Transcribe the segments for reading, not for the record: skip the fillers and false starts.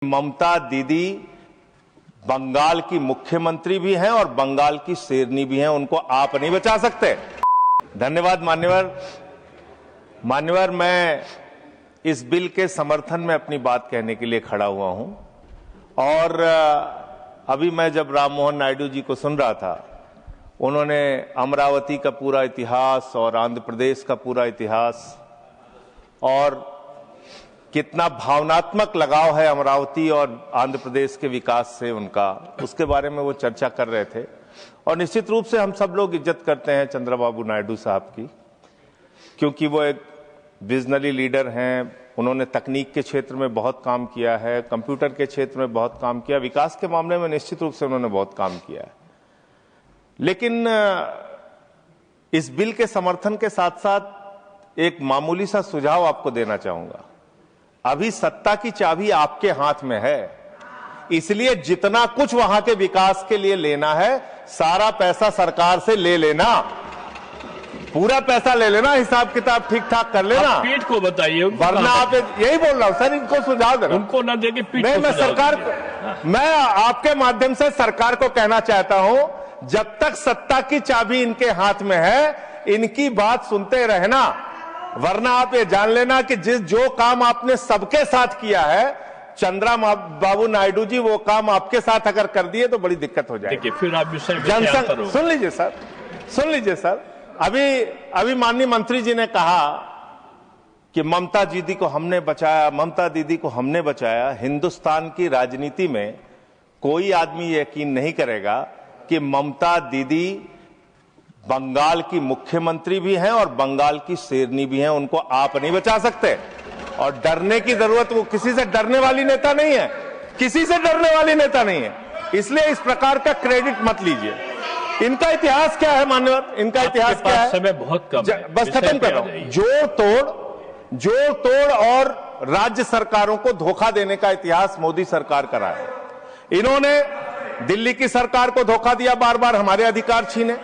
ममता दीदी बंगाल की मुख्यमंत्री भी हैं और बंगाल की शेरनी भी हैं, उनको आप नहीं बचा सकते। धन्यवाद मान्यवर, मैं इस बिल के समर्थन में अपनी बात कहने के लिए खड़ा हुआ हूं। और अभी मैं जब राम मोहन नायडू जी को सुन रहा था, उन्होंने अमरावती का पूरा इतिहास और आंध्र प्रदेश का पूरा इतिहास और कितना भावनात्मक लगाव है अमरावती और आंध्र प्रदेश के विकास से उनका, उसके बारे में वो चर्चा कर रहे थे। और निश्चित रूप से हम सब लोग इज्जत करते हैं चंद्रबाबू नायडू साहब की, क्योंकि वो एक विजनरी लीडर हैं। उन्होंने तकनीक के क्षेत्र में बहुत काम किया है, कंप्यूटर के क्षेत्र में बहुत काम किया, विकास के मामले में निश्चित रूप से उन्होंने बहुत काम किया है। लेकिन इस बिल के समर्थन के साथ साथ एक मामूली सा सुझाव आपको देना चाहूंगा। अभी सत्ता की चाबी आपके हाथ में है, इसलिए जितना कुछ वहां के विकास के लिए लेना है, सारा पैसा सरकार से ले लेना, पूरा पैसा ले लेना, हिसाब किताब ठीक ठाक कर लेना। पीठ को बताइए, वरना आप यही बोल रहा हूं सर, इनको सुझाव देना, उनको ना देके पीठ नहीं, को मैं सरकार को, मैं आपके माध्यम से सरकार को कहना चाहता हूं, जब तक सत्ता की चाबी इनके हाथ में है, इनकी बात सुनते रहना। वरना आप ये जान लेना कि जो काम आपने सबके साथ किया है, चंद्रबाबू नायडू जी, वो काम आपके साथ अगर कर दिए तो बड़ी दिक्कत हो जाएगी। फिर आप जनसंघ सुन लीजिए सर, अभी माननीय मंत्री जी ने कहा कि ममता दीदी को हमने बचाया। हिंदुस्तान की राजनीति में कोई आदमी यकीन नहीं करेगा कि ममता दीदी बंगाल की मुख्यमंत्री भी हैं और बंगाल की शेरनी भी हैं, उनको आप नहीं बचा सकते। और डरने की जरूरत, वो किसी से डरने वाली नेता नहीं है, किसी से डरने वाली नेता नहीं है, इसलिए इस प्रकार का क्रेडिट मत लीजिए। इनका इतिहास क्या है मान्यवर, इनका इतिहास क्या है? समय बहुत कम है, बस खत्म कर रहा हूं। जोड़ तोड़ और राज्य सरकारों को धोखा देने का इतिहास मोदी सरकार का रहा है। इन्होंने दिल्ली की सरकार को धोखा दिया, बार बार हमारे अधिकार छीने।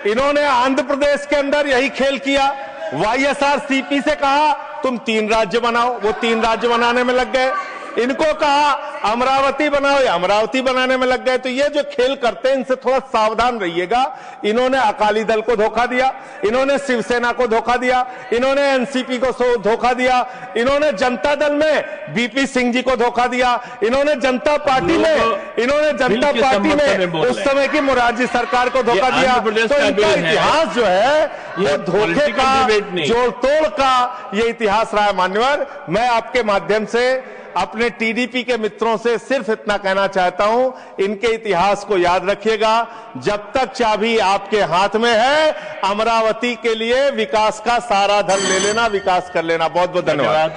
इन्होंने आंध्र प्रदेश के अंदर यही खेल किया, YSRCP से कहा तुम 3 राज्य बनाओ, वो 3 राज्य बनाने में लग गए। इनको कहा अमरावती बनाओ, या अमरावती बनाने में लग गए। तो ये जो खेल करते हैं, इनसे थोड़ा सावधान रहिएगा। इन्होंने अकाली दल को धोखा दिया, इन्होंने शिवसेना को धोखा दिया, इन्होंने NCP को धोखा दिया, इन्होंने जनता दल में BP सिंह जी को धोखा दिया, इन्होंने जनता पार्टी में उस समय की मोरारजी सरकार को धोखा दिया। तो इनका इतिहास जो है, ये धोखे का, जोड़ तोड़ का ये इतिहास रहा है मान्यवर। मैं आपके माध्यम से अपने TDP के मित्रों से सिर्फ इतना कहना चाहता हूं, इनके इतिहास को याद रखिएगा। जब तक चाबी आपके हाथ में है, अमरावती के लिए विकास का सारा धन ले लेना, विकास कर लेना। बहुत बहुत धन्यवाद।